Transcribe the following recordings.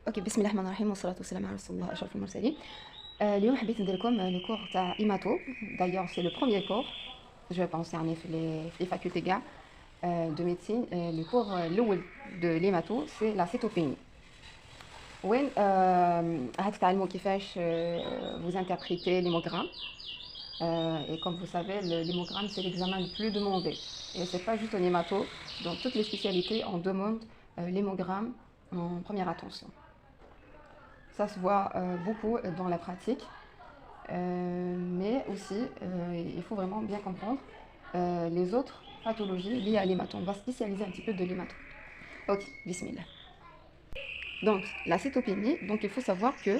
اوكي، بسم الله الرحمن الرحيم والصلاه والسلام على رسول الله اشرف المرسلين. اليوم حبيت ندير لكم لو كور تاع ايماتو. دايوغ سي لو بروميير كور جو بونس يعني في لي فاكولتي كاع دو ميديسين. لو كور الاول دو ليماتو سي لا سيتوبيني، وين غتتعلموا كيفاش vous interprétez l'hémogramme. Et comme vous savez, l'hémogramme c'est l'examen le plus demandé, et c'est pas juste un hémato. Dans toutes les spécialités on demande l'hémogramme en première attention. Ça se voit beaucoup dans la pratique, mais aussi il faut vraiment bien comprendre les autres pathologies liées à l'hémato. On va spécialiser un petit peu de l'hémato. Ok, bismillah. Donc la cytopénie, donc il faut savoir que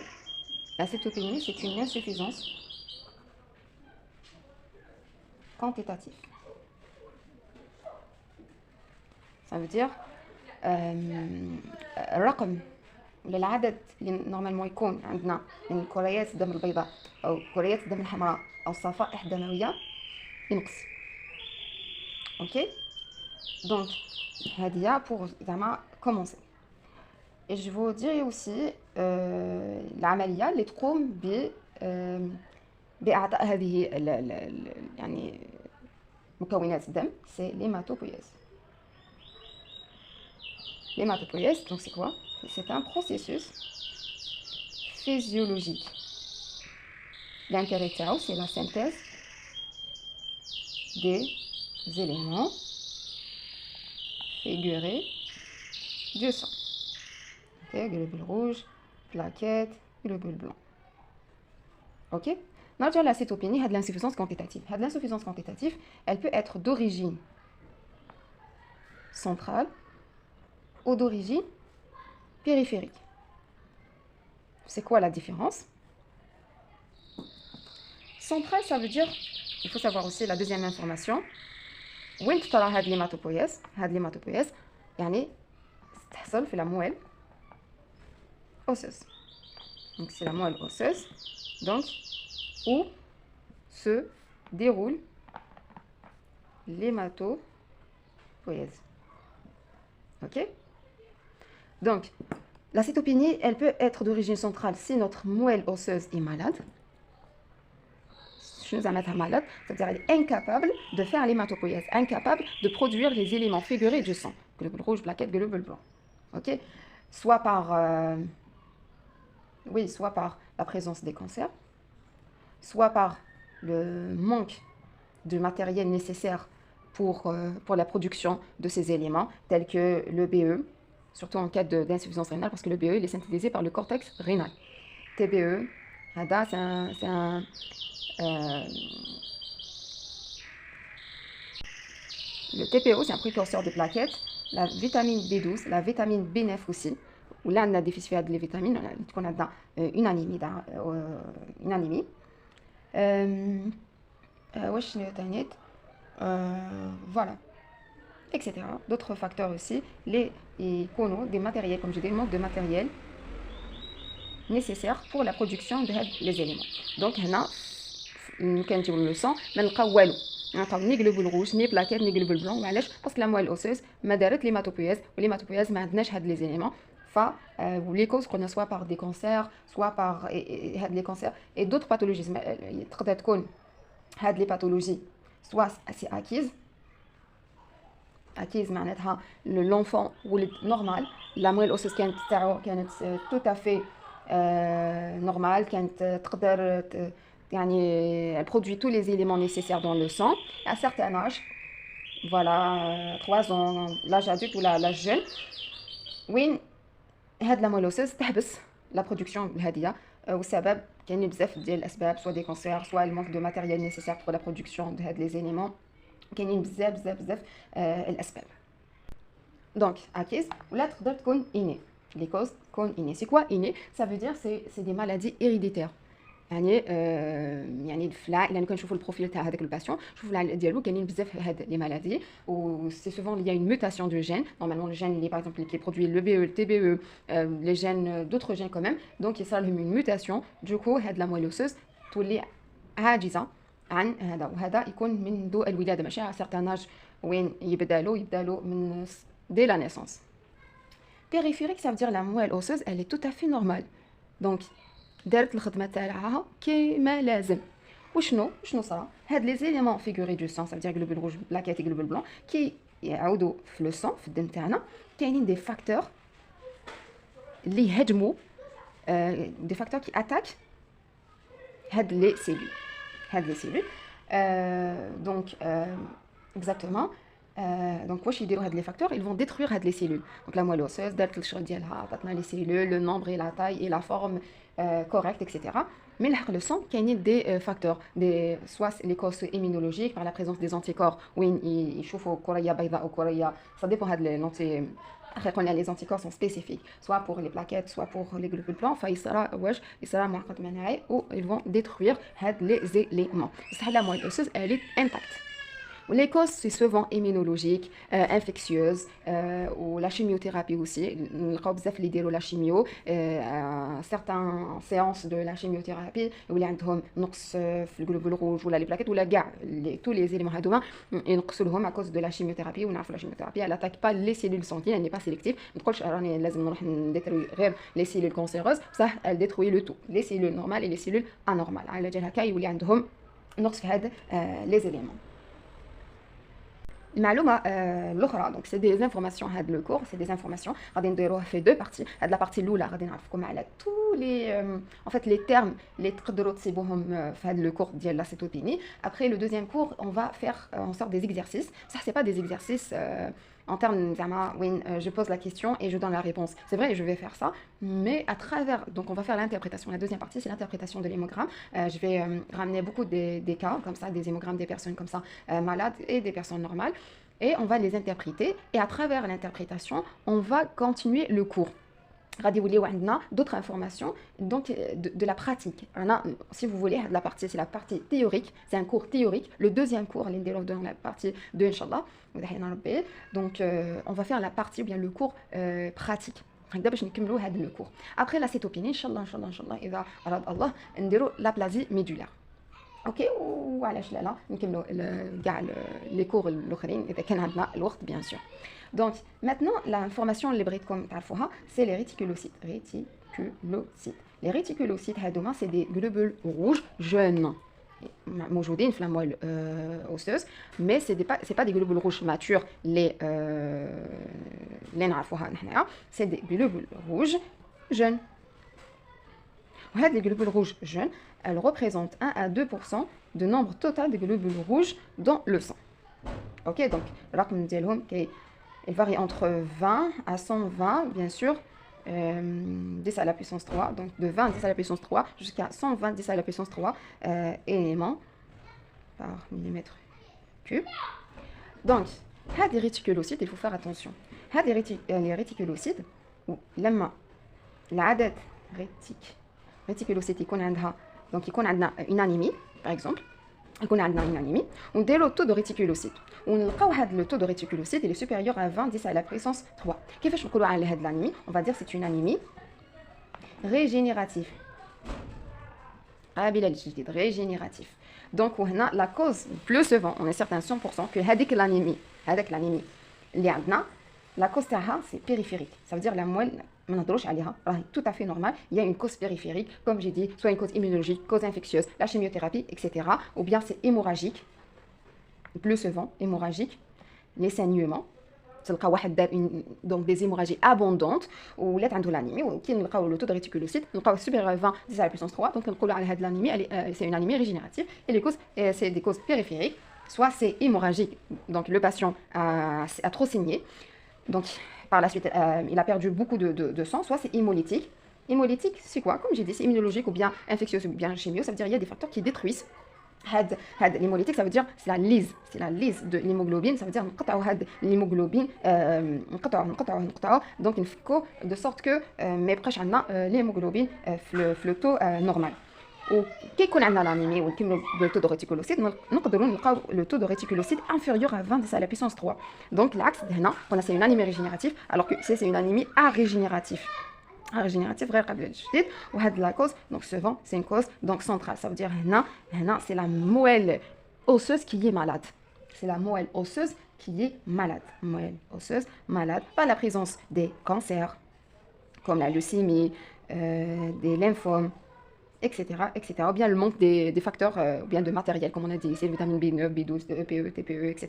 la cytopénie c'est une insuffisance quantitative. Ça veut dire رقم للعدد اللي نورمالمون يكون عندنا من كريات الدم البيضاء او كريات الدم الحمراء او صفائح دمويه ينقص. اوكي دونك هذه هي بور زعما كومونسي. et je vous dirai aussi العمليه اللي تقوم باعطاء هذه يعني مكونات الدم، سي l'hématopoïèse. L'hématopoïèse, donc c'est quoi? C'est un processus physiologique. L'intérêt, c'est la synthèse des éléments figurés du sang. Okay, globule rouge, plaquettes, globule blanc. Ok? Maintenant, la cytopénie a de l'insuffisance quantitative. L'insuffisance quantitative, elle peut être d'origine centrale ou d'origine périphérique. C'est quoi la différence? Centrale, ça veut dire, il faut savoir aussi la deuxième information. وين ترى هاد l'hématopoïèse؟ هاد l'hématopoïèse يعني تحصل في la moelle osseuse. Donc c'est la moelle osseuse, donc où se déroule l'hématopoïèse. Ok? Donc, la cytopénie, elle peut être d'origine centrale si notre moelle osseuse est malade. Malade, c'est-à-dire elle est incapable de faire l'hématopoïèse, incapable de produire les éléments figurés du sang, globule rouge, plaquette, globule blanc. Ok? Soit par, soit par la présence des cancers, soit par le manque de matériel nécessaire pour la production de ces éléments, tels que le BE, surtout en cas d'insuffisance rénale, parce que le BE il est synthétisé par le cortex rénal. TBE, c'est un le TPO, c'est un précurseur de plaquettes. La vitamine B12, la vitamine B9 aussi. Ou là, on a des déficits de vitamines, on a une anémie. Voilà, etc. D'autres facteurs aussi. Les des matériels, comme je dis, le manque de matériel nécessaire pour la production des éléments. Donc, quand on le sent, on ni globule rouge, ni plaquettes, ni globule blanc. Parce que la moelle osseuse m'a دارت l'hématopoïèse, l'hématopoïèse ما عندناش هاد les éléments. Les causes qu'on a soit par des cancers, soit par les cancers et d'autres pathologies. تقدر تكون هاد les pathologies soit c'est acquise معناتها l'enfant ولد normal, la moelle osseuse كانت tout à fait normal, كانت تقدر يعني elle produit tous les éléments nécessaires dans le sang à un certain âge, voilà 3 ans, l'âge adulte ou l'âge jeune, وين هاد la moelle osseuse تحبس la production هادية والسبب كاين بزاف ديال الاسباب, soit des cancers, soit le manque de matériel nécessaire pour la production de هاد les éléments. كاينين بزاف الاسباب. Donc acquise ولا تقدر تكون inné. Les causes تكون inné. C'est quoi inné? Ça veut dire c'est des maladies héréditaires. يعني الى كنشوفوا البروفيل تاع هذاك الباسيون شوفوا العلق ديالو كاينين بزاف هاد لي مالادي و سي سوفون il y a une mutation de gène. Normalement le gène il est par exemple qui produit le BE, le TBE, les gènes d'autres gènes quand même, donc il y a une mutation. Du coup هاد la moelle osseuse تولي عاجزه عن هذا, وهذا يكون منذ الولاده ماشي على certain âge وين يبدا له من dès la naissance. Périphérique, ça veut dire la moelle osseuse, elle est tout à fait normale. Donc, دارت الخدمة تاعها كيما لازم. وشنو صرا؟ هاد لي زيليمون فيغوري دو سان، ça veut dire globule rouge, plaquettes et globule blanc, qui يعودوا في لو سان في الدم تاعنا، كاينين دي فاكتور اللي يهاجموا، دي فاكتور qui attaquent هاد لي سيلول. هاد لي سيلول donc exactement. Donc واش يديروا هاد لي فاكتور؟ ils vont détruire هاد لي سيلول. donc la moelle osseuse دارت الشغل ديالها، عطاتنا لي سيلول، le nombre et la taille et la forme correcte, etc. Mais le sang, il y a des facteurs, soit les causes immunologiques par la présence des anticorps, oui, ils chauffent au Corée Baïda au Corée, ça dépend de les anticorps sont spécifiques, soit pour les plaquettes, soit pour les globules blancs, enfin, ils vont détruire les éléments. La moelle osseuse, elle est intacte. Les causes, c'est souvent immunologiques, infectieuses, ou la chimiothérapie aussi. La chimio, certaines séances de la chimiothérapie, où il y a un globule rouge, ou les plaquettes, ou tous les éléments hadouins, à cause de la chimiothérapie. On a la chimiothérapie, elle n'attaque pas les cellules sanguines, elle n'est pas sélective. Les cellules cancéreuses, ça, elle détruit le tout. Les cellules normales et les cellules anormales. Les éléments. المعلومه الاخرى دونك سي دي انفورماسيون. هاد لو كور سي دي انفورماسيون غادي نديروه في دو بارتي. هاد لا بارتي الاولى غادي نعرفكم على تو لي ان فيت لي تيرم اللي تقدروا تصيبوهم في هاد لو كور ديال لا سيتوبيني. ابري لو دوزيام كور اون فا فير اون سورت دي زيكزارسيس. صح سي با دي زيكزارسيس en termes je pose la question et je donne la réponse. C'est vrai, je vais faire ça, mais à travers, donc on va faire l'interprétation. La deuxième partie, c'est l'interprétation de l'hémogramme. Je vais ramener beaucoup des cas comme ça, des hémogrammes des personnes comme ça malades et des personnes normales, et on va les interpréter. Et à travers l'interprétation, on va continuer le cours. D'autres informations donc de la pratique. Si vous voulez, la partie, c'est la partie théorique, c'est un cours théorique. Le deuxième cours, dans la partie de Inch'Allah. Donc on va faire la partie ou bien le cours pratique. Le cours. Après la cétopénie, Inch'Allah, إذا أراد الله نديرو l'aplasie médulaire. اوكي وعلاش لا نكملوا كاع لي كور الاخرين اذا كان عندنا الوقت بيان سور. دونك maintenant l'information اللي بغيتكم تعرفوها سي لي ريتيكولوسيت. لي ريتيكولوسيت هادوما سي دي globules rouges jeunes موجودين في la moelle osseuse, mais c'est pas des globules rouges matures اللي نعرفوها نحنايا. سي دي globules rouges jeunes. وهاد les globules rouges jeunes, elle représente 1 à 2% de nombre total de globules rouges dans le sang. Ok, donc il varie entre 20 à 120, bien sûr, 10 à la puissance 3, donc de 20 10 à la puissance 3 jusqu'à 120 10 à la puissance 3 éléments par millimètre cube. Donc, les réticulocytes, il faut faire attention. Les réticulocytes, لما العدد réticulocyte يكون عندها donc يكون عندنا une anémie par exemple, يكون عندنا une anémie ونديرو taux de réticulocyte ونلقاو هذا le taux de réticulocyte il est supérieur à 20 10 à la puissance 3. كيفاش نقولوا على هذه l'anémie? On va dire c'est une anémie régénérative. قابلة للتجديد régénératif. Donc وهنا la cause plus souvent on est certain 100% que هذيك l'anémie اللي عندنا la cause تاعها c'est périphérique. Ça veut dire la moelle ما نهضروش عليها راهي tout à fait normal. Il y a une cause périphérique comme j'ai dit, soit une cause immunologique, cause infectieuse, la chimiothérapie, etc. Ou bien c'est hémorragique, plus souvent hémorragique, les saignements. تلقى واحد دار donc des hémorragies abondantes ولات عنده l'anémie وكي نلقاو le taux de réticulocyte نلقاو supérieur à 20 10 à la puissance 3. donc نقولوا على هاد l'anémie c'est une anémie régénérative et les causes c'est des causes périphériques. Soit c'est hémorragique, donc le patient a trop saigné, donc par la suite il a perdu beaucoup de sang, soit c'est hémolytique. Hémolytique, c'est quoi? Comme j'ai dit, c'est immunologique ou bien infectieux ou bien chimio, ça veut dire qu'il y a des facteurs qui détruisent. L'hémolytique, ça veut dire c'est la lise de l'hémoglobine, ça veut dire l'hémoglobine, donc il faut de sorte que l'hémoglobine le taux normal. وكي يكون عندنا l'anémie ونكملوا بالتو دو ريتيكولوسيت نقدروا نلقاو لو تو دو ريتيكولوسيت inférieur à 20 10 à la puissance 3. donc العكس هنا قلنا c'est une anémie régénérative alors que c'est une anémie arégénérative. régénérative غير قابله للتجديد. وهاد la cause donc souvent c'est une cause donc centrale, ça veut dire هنا c'est la moelle osseuse qui est malade. C'est la moelle osseuse qui est malade, moelle osseuse malade par la présence des cancers, comme la leucémie, des lymphomes, etc. Ou bien le manque des facteurs, ou bien de matériel, comme on a dit ici, vitamine B9, B12, EPE, TPE, etc.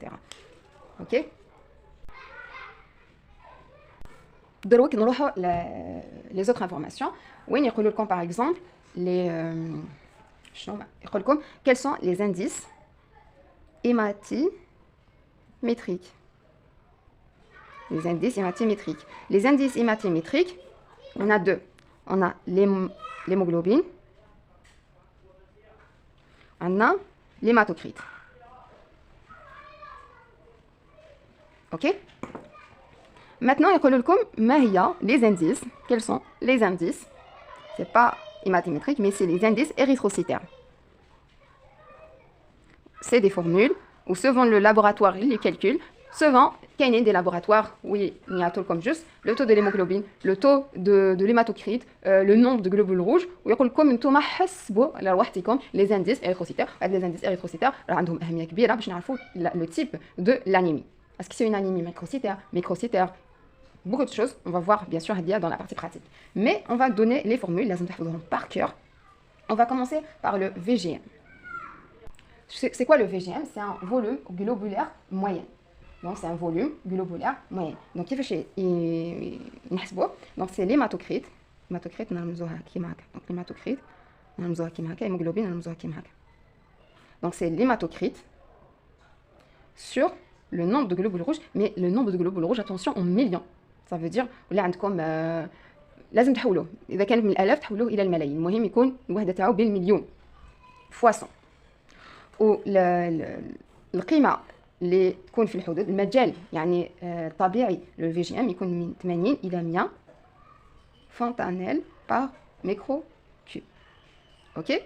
Ok. دروك نروحوا les autres informations. وين يقولوا لكم par exemple les شنو يقول لكم quels sont les indices hématimétriques. Les indices hématimétriques. Les indices hématimétriques, on a deux. On a l'hémoglobine, on a l'hématocrite. Ok. Maintenant, il y a les indices. Quels sont les indices? C'est pas hématimétrique, mais c'est les indices érythrocytaires. C'est des formules où selon le laboratoire, il les calcule. Selon qu'il y a des laboratoires, oui, il y a tout comme juste le taux de l'hémoglobine, le taux de l'hématocrite, le nombre de globules rouges. Ou il y a comme une toma les indices érythrocytaires. Les indices érythrocytaires, le type de l'anémie. Est-ce que c'est une anémie microcytaire, beaucoup de choses, on va voir bien sûr dans la partie pratique. Mais on va donner les formules, par cœur. On va commencer par le VGM. C'est quoi le VGM? C'est un volume globulaire moyen. Donc c'est un volume globulaire moyen. Donc donc c'est l'hématocrite. L'hématocrite, donc l'hématocrite, hémoglobine, donc c'est l'hématocrite sur le nombre de globules rouges, mais le nombre de globules rouges, attention, en millions. Ça veut dire ولا عندكم لازم تحولوه اذا كان من الالاف تحولوه الى الملايين. المهم يكون الوحده تاعو بالمليون فوا 100. والقيمه اللي تكون في الحدود المجال يعني طبيعي لو في جي ام يكون من 80 الى 100 فونتانيل بار ميكرو كيوب. اوكي.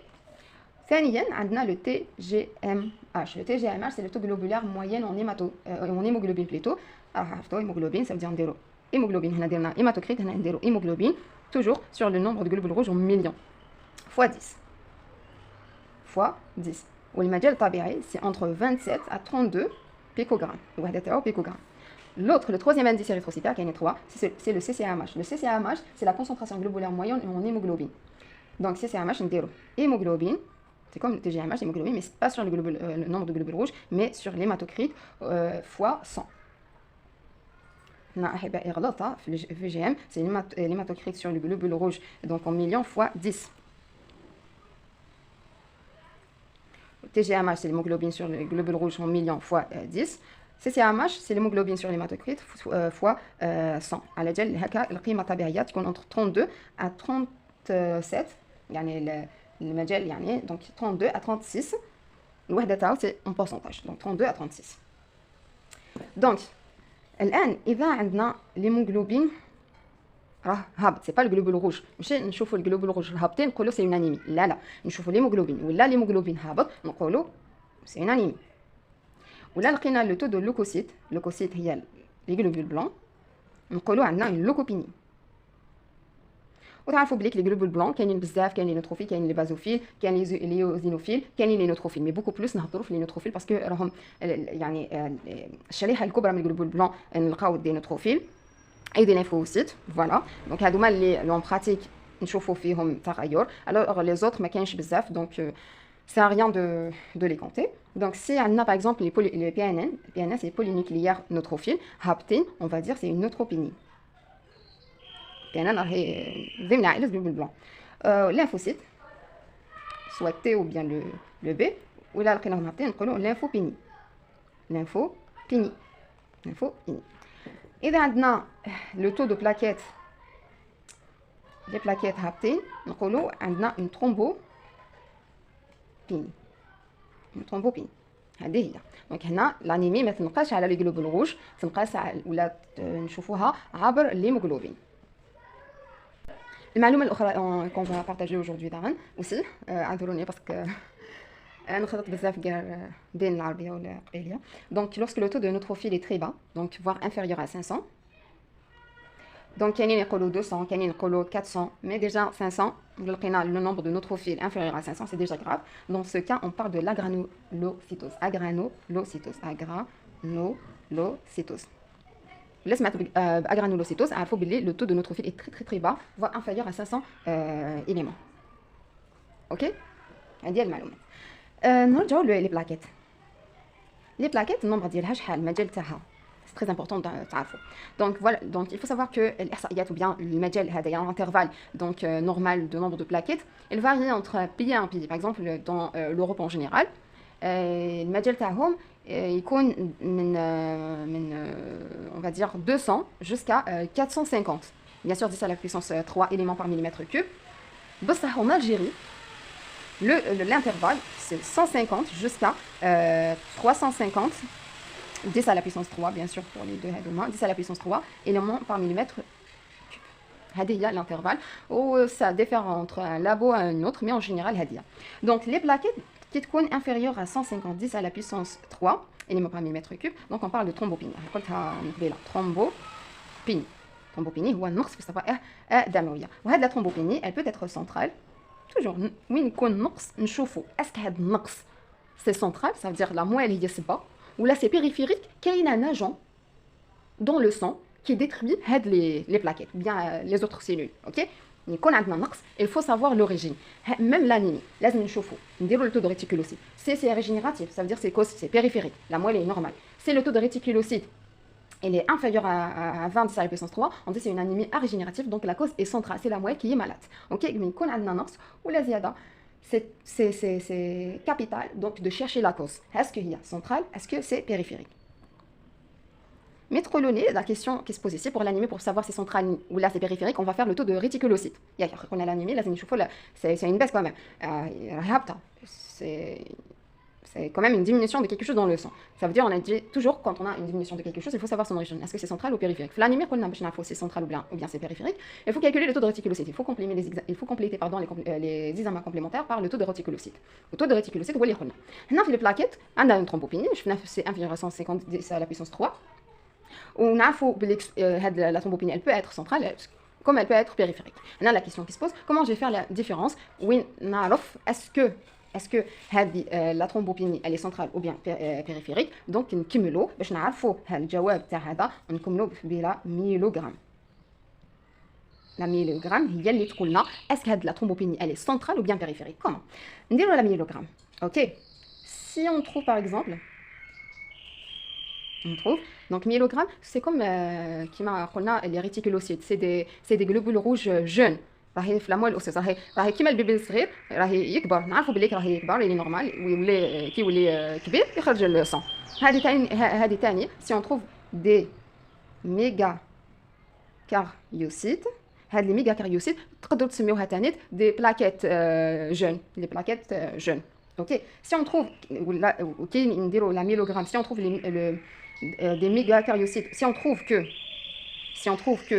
ثانيا عندنا لو تي جي ام اش. لو تي جي ام اش سي لو تو globulaire moyenne en hémoglobine plutôt. Alors عرفتوا hémoglobine ça veut dire نديرو hémoglobine هنا درنا hématocrite هنا نديرو hémoglobine toujours sur le nombre de globules rouges en millions fois 10 fois 10. والمجال الطبيعي c'est entre 27 à 32 picogrammes. الوحده تاعو picogramme. L'autre, le troisième indice érythrocytaire, qui est 3, c'est le CCAMH. Le CCAMH, c'est la concentration globulaire moyenne en hémoglobine. Donc CCAMH, on dit hémoglobine, c'est comme le TGMH, hémoglobine, mais pas sur le nombre de globules rouges, mais sur l'hématocrite fois 100. Le VGM, c'est l'hématocrite sur le globule rouge, donc en millions fois 10. Le TGMH, c'est l'hémoglobine sur le globule rouge en millions fois 10. CCAMH, c'est l'hémoglobine sur l'hématocrite fois 100. À la ديال هكا القيمة الطبيعية تكون entre 32 à 37. يعني المجال يعني donc 32 à 36. الوحدة تاعو c'est en pourcentage. Donc 32 à 36. Donc الآن إذا عندنا l'hémoglobine راه هابط سي با الجلوبول روج. ماشي نشوفوا الجلوبول روج هابطين نقولوا سي اون انيمي. لا نشوفوا l'hémoglobine ولا l'hémoglobine هابط نقولوا سي اون انيمي. ولا لقينا لو تو دو لوكوسيت. لوكوسيت هي لي جلوبول بلون نقولوا عندنا اون لوكوبيني. وتعرفوا بليك لي جلوبول بلون كاينين بزاف، كاينين لي نوتروفيل، كاينين لي بازوفيل، كاينين لي يوزينوفيل، كاينين لي نوتروفيل، مي بوكو بلوس نهضروا في لي نوتروفيل باسكو راهم يعني الشريحه الكبرى من الجلوبول بلون نلقاو دي نوتروفيل اي دي لينفوسيت. فوالا دونك هادوما اللي اون براتيك نشوفوا فيهم تغير. الوغ لي زوتر ما كاينش بزاف دونك c'est rien de les compter. Donc si on a par exemple les PNN, PNN c'est les polynucléaires neutrophiles, haptine, on va dire c'est une neutropénie. PNN c'est une عائلة globule blanc. Lymphocyte, soit T ou bien le B, ou là لقيناهم haptine نقولوا lymphopénie. Lymphopénie. إذا عندنا le taux de plaquettes, les plaquettes haptine نقولوا عندنا une thrombopénie. هذه هي. دونك هنا لانيمي ما تنقاش على لي جلوبول روج، تنقاس ولا نشوفوها عبر l'hémoglobine. المعلومه الاخرى qu'on va partager aujourd'hui دارن aussi اعذروني باسكو انا خلطت بزاف كاع بين العربيه والقبيليه. Donc lorsque le taux de neutrophile est très bas, donc voire inférieur à 500. Donc كاينين يقولوا 200 كاينين يقولوا 400 mais déjà 500 لقينا le nombre de neutrophiles inférieur à 500 c'est déjà grave. Dans ce cas on parle de l'agranulocytose. agranulocétose. Agranulocétose, il faut que le taux de neutrophile est très bas, voire inférieur à 500 éléments. Ok? هذه المعلومات. نرجعوا les plaquettes. Les plaquettes, النمبر ديالها شحال المجال تاعها. C'est très important de تعرفوا. Donc voilà, donc il faut savoir que الإحصائيات ou bien le مجال هذا il y a un intervalle donc normal de nombre de plaquettes, il varie entre pilier et un pilier. Par exemple dans l'Europe en général, المجال تاعهم يكون من on va dire 200 jusqu'à 450. Bien sûr 10 à la puissance 3 éléments par millimètre cube. بصح en Algérie, l'intervalle c'est 150 jusqu'à 350. 10 à la puissance 3, bien sûr, pour les deux هذوما 10 à la puissance 3 éléments par millimètre cube. هذه هي l'intervalle où ça diffère entre un labo et un autre, mais en général هذه. Donc les plaquettes qui تكون inférieures à 150 10 à la puissance 3 éléments par millimètre cube, donc on parle de thrombopénie. قلتها من قبيله thrombopénie. Thrombopénie هو النقص في الصفائح الدمويه. وهذه la thrombopénie elle peut être centrale. Toujours وين يكون نقص نشوفوا اسك هذا النقص c'est central, ça veut dire la moelle هي سبا. Ou là c'est périphérique, qu'il y a un agent dans le sang qui détruit les plaquettes, bien les autres cellules, ok? Il faut savoir l'origine. Même l'anémie, لازم نشوفوا نديروا le taux de réticulocyte. C'est régénératif, ça veut dire c'est périphérique, la moelle est normale. C'est le taux de réticulocyte, il est inférieur à 20 10 à la puissance 3, on dit c'est une anémie arégénérative, donc la cause est centrale, c'est la moelle qui est malade, ok? Mais يكون عندنا نقص ولا زيادة. C'est capital donc de chercher la cause. Est-ce qu'il y a centrale? Est-ce que c'est périphérique? Métrologie, la question qui se pose ici pour l'anémie, pour savoir si c'est central ou là c'est périphérique, on va faire le taux de réticulocyte. On a l'anémie, là c'est une baisse quand même. C'est quand même une diminution de quelque chose dans le sang. Ça veut dire, on a dit toujours, quand on a une diminution de quelque chose, il faut savoir son origine. Est-ce que c'est central ou périphérique? L'anémie, si c'est central ou bien c'est périphérique, il faut calculer le taux de réticulocyte. Il faut compléter les examens complémentaires par le taux de réticulocyte. Le taux de réticulocyte, on a les plaquettes, on a une thrombopénie, c'est inférieur à 150 à la puissance 3. On a la thrombopénie, elle peut être centrale, comme elle peut être périphérique. On a la question qui se pose, comment je vais faire la différence? Oui, est-ce que la thrombopénie elle est centrale ou bien périphérique? Donc نكملوا باش نعرفوا الجواب تاع هذا نكملوا بلا ميلوغرام. La myelogramme هي اللي تقول لنا est-ce que la thrombopénie elle est centrale ou bien périphérique? Comment نديروا la myelogramme. OK. Si on trouve par exemple donc myélogramme c'est comme كيما قلنا les réticulocytes c'est des globules rouges jeunes. راهي في لاموال الاوسيس راهي كيما البيبي الصغير راهي يكبر نعرفوا بلي راهي يكبر اللي نورمال ويولي كي يولي كبير يخرج الصن. هذه ثاني سي اون تروف دي ميغا كاريوسيت. هاد لي ميغا كاريوسيت تقدروا تسميوها ثاني دي بلاكيت جون لي بلاكيت جون. اوكي سي اون تروف كي نديروا لا ميلوغرام سي اون تروف des mégacaryocytes si on trouve que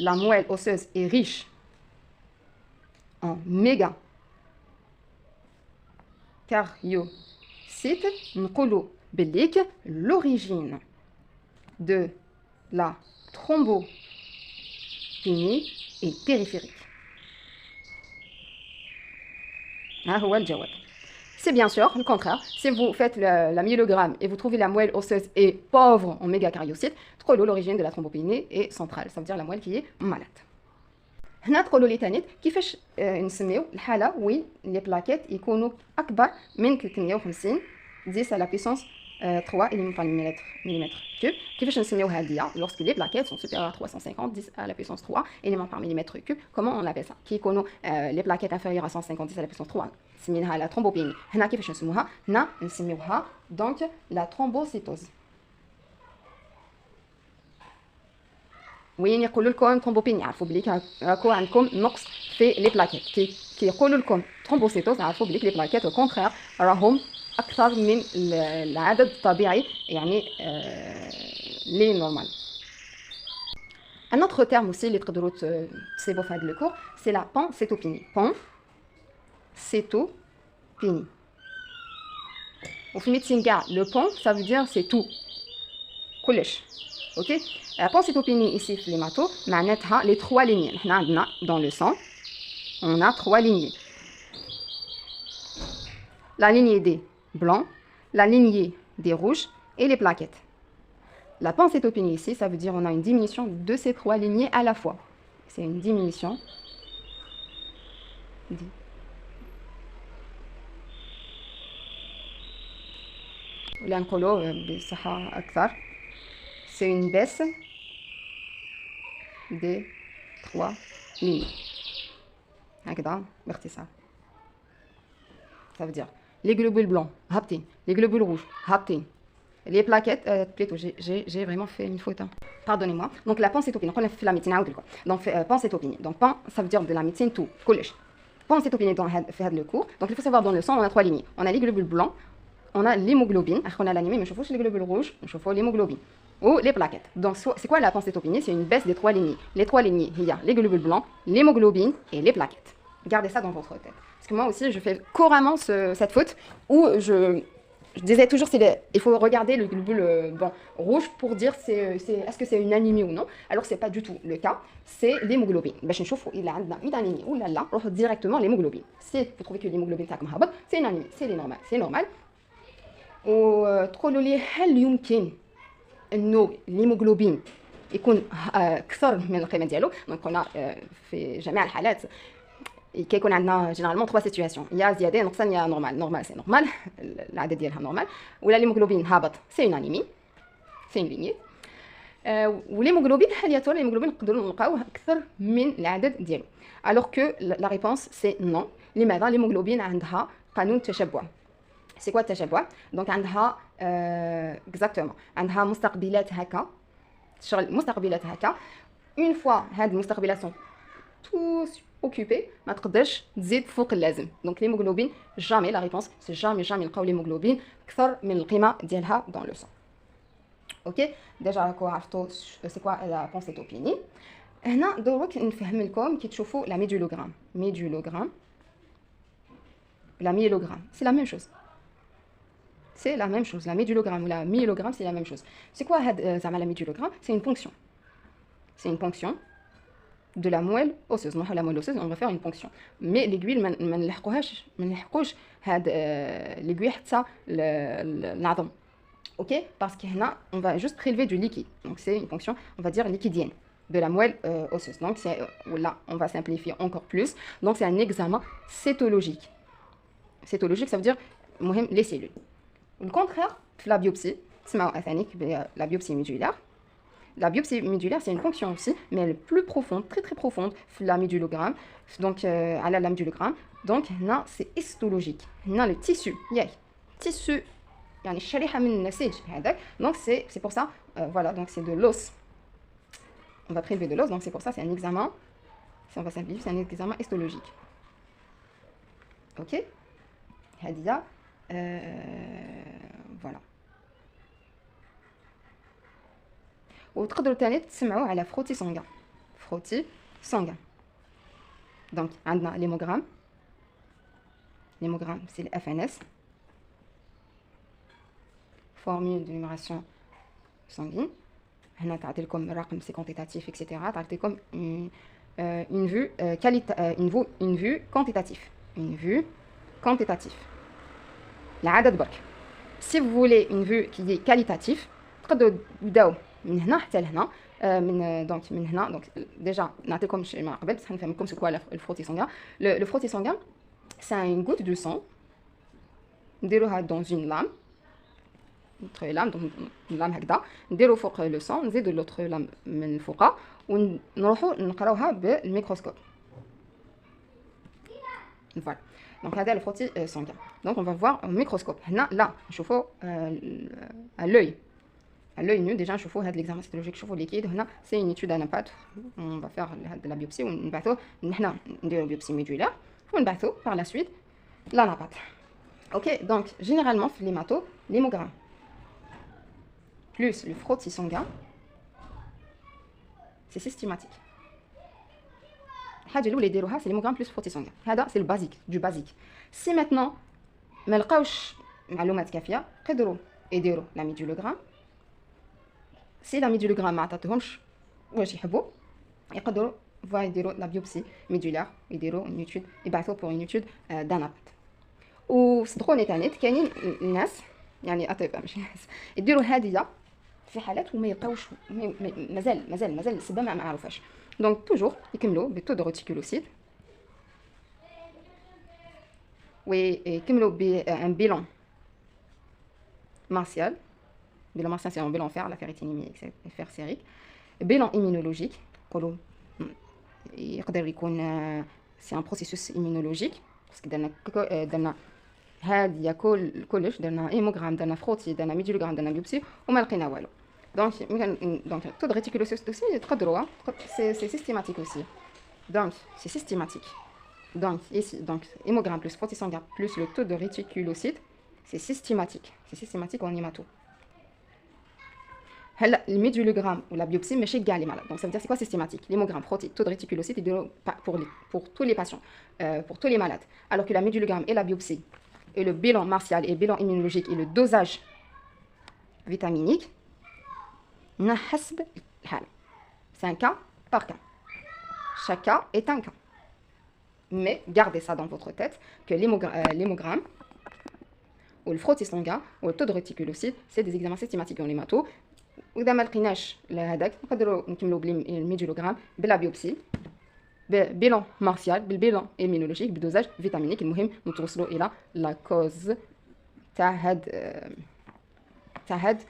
la moelle osseuse est riche en mégacaryocytes, نقولوا بليك l'origine de la thrombopénie est périphérique. ها هو الجواب. C'est bien sûr le contraire. Si vous faites la myélogramme et vous trouvez la moelle osseuse est pauvre en mégacaryocytes, l'origine de la thrombopénie est centrale. Ça veut dire la moelle qui est malade. هنا تقولوا لي ثاني كيفاش نسميو الحاله وين لي بلاكيت يكونوا اكبر من 350 10 à la puissance 3 éléments par millimètre cube. كيفاش نسميوها هذه lorsque les plaquettes sont supérieures à 350 10 à la puissance 3 éléments par millimètre cube. Comment on l'appelle ça? كي يكونوا les plaquettes inférieures à 150 10 à la puissance 3 سميناها la thrombopénie. هنا كيفاش نسموها؟ هنا نسميوها donc la thrombocytose. وين يقولوا لكم ثرومبوبيني عرفوا بلي راكو عندكم نقص في لي بلاكيت كي يقولوا لكم ثرومبوسيتوز عرفوا بلي لي بلاكيت او كونترير راهم اكثر من العدد الطبيعي يعني لي نورمال. Un autre terme aussi اللي تقدروا تسيبوا في هذا الكور سي لا بانسيتوبيني. بانسيتوبيني وفي الميديسين كاع لو بون ça veut dire c'est tout كلش. OK. La pancytopénie ici, l'hémato, معناتها les trois lignées. Nous avons dans le sang, on a trois lignées. La lignée des blancs, la lignée des rouges et les plaquettes. La pancétopénie ici, ça veut dire on a une diminution de ces trois lignées à la fois. C'est une diminution. C'est une baisse des trois lignes. Ça veut dire les globules blancs, haptin, les globules rouges, haptin. Les plaquettes, plutôt, j'ai vraiment fait une faute. Hein. Pardonnez-moi. Donc la pancétopénie, on a fait la médecine. Donc pancétopénie. Donc pan, ça veut dire de la médecine tout, collège. Pancétopénie dans le cours. Donc il faut savoir dans le sang, on a trois lignes. On a les globules blancs, on a l'hémoglobine. On a l'anémie, mais je les globules rouges, je vois l'hémoglobine. Ou les plaquettes. Donc c'est quoi la pancétopénie? C'est une baisse des trois lignées. Les trois lignées, il y a les globules blancs, l'hémoglobine et les plaquettes. Gardez ça dans votre tête. Parce que moi aussi, je fais couramment cette faute où je disais toujours, il faut regarder le globule rouge pour dire est-ce que c'est une anémie ou non. Alors, ce n'est pas du tout le cas. C'est l'hémoglobine. Je vais voir il a une anémie ou là, on va directement l'hémoglobine. Si vous trouvez que l'hémoglobine c'est une anémie, c'est normal. C'est normal. وتقولوا لي هل يمكن انه الهيموغلوبين يكون اكثر من القيمه ديالو؟ دونك هنا في جميع الحالات كيكون عندنا جينيرالمون 3 سيتوياسيون، يا زياده نقصان يا نورمال. نورمال سي نورمال، العدد ديالها نورمال، ولا الهيموغلوبين هابط سي اون انيمي، سي اون لينيي. والهيموغلوبين حاليا الهيموغلوبين نقدروا نلقاوه اكثر من العدد ديالو. الوغ كو لا ريبونس سي نون. لماذا؟ الهيموغلوبين عندها قانون التشبع. سي كوا التشبع؟ دونك عندها اكزاكتومون عندها مستقبلات هكا، شغل مستقبلات هكا. اون فوا هاد المستقبلات سون توس اوكوبي ما تقدرش تزيد فوق اللازم. دونك ليموغلوبين جامي لا ريبونس سي جامي نلقاو ليموغلوبين اكثر من القيمه ديالها دون لو سون. اوكي ديجا راكو عرفتوا سي كوا لا بونسيتوبيني. هنا دروك نفهم لكم كي تشوفوا لا ميدولوغرام. La myélogramme, c'est la même chose. C'est la même chose. La médulogramme ou la myélogramme, c'est la même chose. C'est quoi la médulogramme? C'est une ponction. C'est une ponction de la moelle osseuse. La moelle osseuse, on va faire une ponction. Mais l'aiguille, ما نلحقوش l'aiguille حتى العظم. OK? Parce que là, on va juste prélever du liquide. Donc c'est une ponction, on va dire liquidienne de la moelle osseuse. Donc là, on va simplifier encore plus. Donc c'est un examen cétologique. Cétologique, ça veut dire les cellules. Le contraire, la biopsie, la biopsie médulaire. La biopsie médulaire, c'est une fonction aussi, mais elle est plus profonde, très très profonde, la médulogramme. Donc, à la médulogramme. Donc, là, c'est histologique. Là, le tissu, tissu, donc c'est pour ça, voilà, donc c'est de l'os. On va prélever de l'os, donc c'est pour ça, c'est un examen. Si on va simplifier, c'est un examen histologique. Ok? Hadia, voilà. وتقدروا تاني تسمعوا على فروتي سانغان. فروتي سانغان. دونك عندنا ليموغرام. ليموغرام سي الاف ان اس. فورمule de numération sanguine. هنا تعطي لكم الرقم سي كونتيتاتيف اكسيتيرا. تعطي لكم une vue quantitative. Une vue quantitative. العدد برك. Si vous voulez une vue qui est qualitative, تقدروا تبداو من هنا حتى لهنا. من هنا دونك ديجا نعطيكم شي ما قبل بصح نفهمكم سو كوا le frottis sanguin. Le frottis sanguin, c'est une goutte de sang. نديروها dans une lame. Notre lame, donc une lame هكذا. نديرو فوق le sang, نزيدو l'autre lame من الفوقها ونروحو نقراوها بالميكروسكوب. Voilà. Donc هذا le frottis sanguin. Donc on va voir au microscope. هنا لا نشوفو à l'œil. À l'œil nu déjà نشوفو هذا l'examen cytologique نشوفو liquide. هنا c'est une étude à l'impact. On va faire de la biopsie ونبعثو نحنا نديرو biopsie médulaire ونبعثو par la suite la napate. OK, donc généralement في l'hémato, l'hémogramme plus le frottis sanguin, c'est systématique. الحاجه الاولى يديروها سي ليموغرام بلس فروتي سانغان. هذا سي البازيك دو بازيك. سي ماتنون ما لقاوش معلومات كافيه قدروا يديروا لا ميدولوغرام. سي لا ميدولوغرام ما عطاتهمش واش يحبوا يقدروا يديروا لا بيوبسي ميدولار، يديروا اون ايتود، يبعثوا بور اون ايتود دانابات. وصدقوني تاني كاينين الناس يعني اطباء مش ناس يديروا هذه في حالات وما يبقاوش مازال السبه ما معروفاش. دونك توجور يكملوا بالتو دو ريتيكولوسيت ويكملوا بان بيلون مارسيال. بيلون مارسيال سي ان بيلون فير لا فيريتينيمي فير سيريك. بيلون ايمونولوجيك نقولوا يقدر يكون سي ان بروسيسوس ايمونولوجيك باسكو درنا هادي كلش، درنا ايموغرام، درنا فروتي، درنا ميديولوغرام، درنا بيوبسي وما لقينا والو. دونك تو دو ريتيكولوسيت اوسي تقدروا سي سيستيماتيك اوسي. دونك سي سيستيماتيك. Donc, ici, donc, hémogramme plus frottis sanguin plus le taux de réticulocytes, c'est systématique. C'est systématique en hémato. Le médulogramme ou la biopsie, mais chez les malades. Donc, ça veut dire c'est quoi systématique? L'hémogramme, frottis, taux de réticulocytes pour tous les patients, pour tous les malades. Alors que la médulogramme et la biopsie, et le bilan martial et le bilan immunologique et le dosage vitaminique, c'est un cas par cas. Chaque cas est un cas. Mais gardez ça dans votre tête que l'hémogramme ou le frottis sanguin ou le taux de réticulocytes, c'est des examens systématiques en hémato. وإذا ما لقيناش هذاك نقدروا نكملوا بالميديولوغرام بلا بيوبسي ببيلون مارسيال بالبيلون ايمينولوجيك بدوزاج فيتامينيك. المهم نتوصلوا الى لا كوز تاع هاد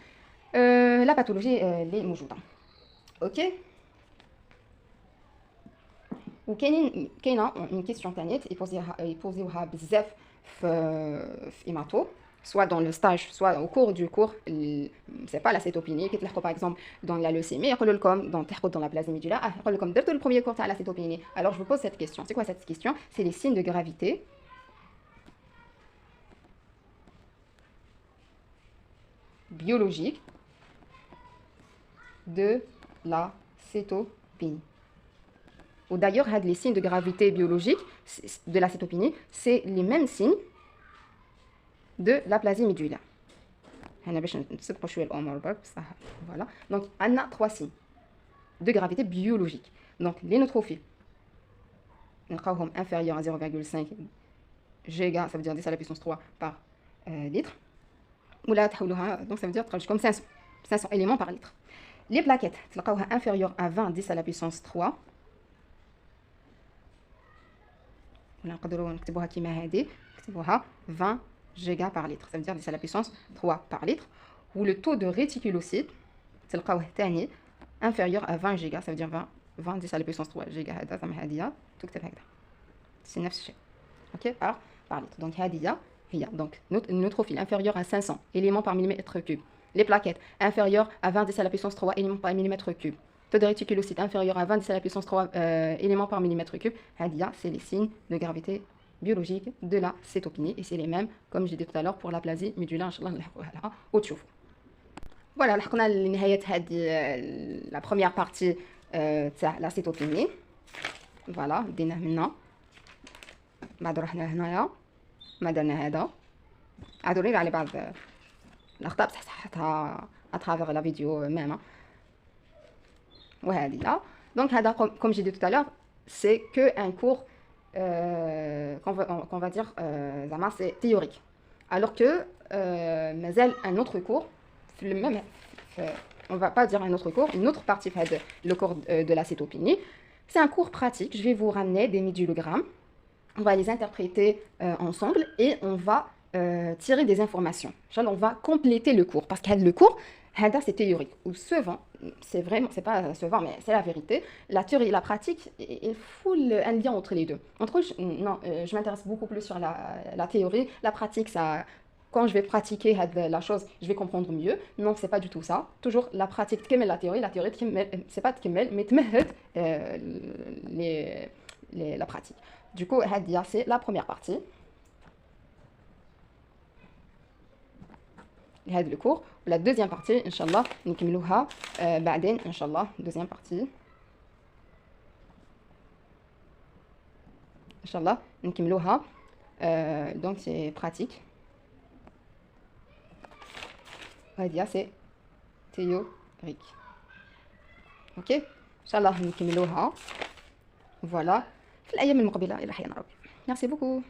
لا باثولوجي اللي موجوده. اوكي. وكاينه اون كيسيون ثانيه يبوزيوها بزاف في ايماتو soit dans le stage soit au cours du cours. C'est pas la cétopénie qui par exemple dans la leucémie dans la plasmie médullaire comme le premier cours à la cétopénie. Alors je vous pose cette question. C'est quoi cette question? C'est les signes de gravité biologique de la cétopénie. Ou d'ailleurs, les signes de gravité biologique de la cétopénie, c'est les mêmes signes de l'aplasie médullaire. Voilà. Donc, on a 3 signes de gravité biologique. Donc, les neutrophiles, inférieurs à 0,5 giga, ça veut dire 10 à la puissance 3 par litre. Ou là, donc ça veut dire comme 500 éléments par litre. Les plaquettes, inférieures à 20 10 à la puissance 3. نقدروا نكتبوها كيما هذه، نكتبوها 20 giga par litre, ça veut dire 10 à la puissance 3 par litre. Ou le taux de réticulocytes تلقاوه ثاني inférieur à 20 giga, ça veut dire 20 10 à la puissance 3 giga. هذا زعما هذه تكتب هكذا، c'est نفس الشيء. OK par litre. Donc هذه هي donc neutrophile inférieur à 500 éléments par millimètre cube. Les plaquettes inférieures à 20 10 à la puissance 3 éléments par millimètre cube. Taux de réticulocytes inférieur à 20 10 à la puissance 3 éléments par millimètre cube. Hadia, c'est les signes de gravité biologique de la cétopénie. Et c'est les mêmes, comme j'ai dit tout à l'heure, pour l'aplasie médullaire. Voilà, on a la première partie de la cétopénie. Voilà, بدينا هنا. بعد رحنا هنايا. ما درنا هذا. عادوا على بعض الأخطاء بصح صحتها أترافيغ لا فيديو ميم. Donc, comme j'ai dit tout à l'heure, c'est qu'un cours qu'on va dire c'est théorique. Alors que un autre cours, on va pas dire un autre cours, une autre partie le cours de la cétopénie, c'est un cours pratique. Je vais vous ramener des médulogrammes, on va les interpréter ensemble et on va tirer des informations. On va compléter le cours parce que le cours, c'est théorique. Ou souvent, c'est vraiment, c'est pas souvent, mais c'est la vérité. La théorie et la pratique, il faut un lien entre les deux. Entre autres, je m'intéresse beaucoup plus sur la théorie. La pratique, ça, quand je vais pratiquer la chose, je vais comprendre mieux. Non, c'est pas du tout ça. Toujours la pratique, la théorie, c'est pas mais la pratique. Du coup, c'est la première partie. هذا الكور. ولا deuxième partie ان شاء الله نكملوها بعدين ان شاء الله. deuxième partie ان شاء الله نكملوها. Donc c'est pratique. هذه c'est théorique. OK ان شاء الله نكملوها. Voilà في الايام المقبله الى حين ربي. Merci beaucoup.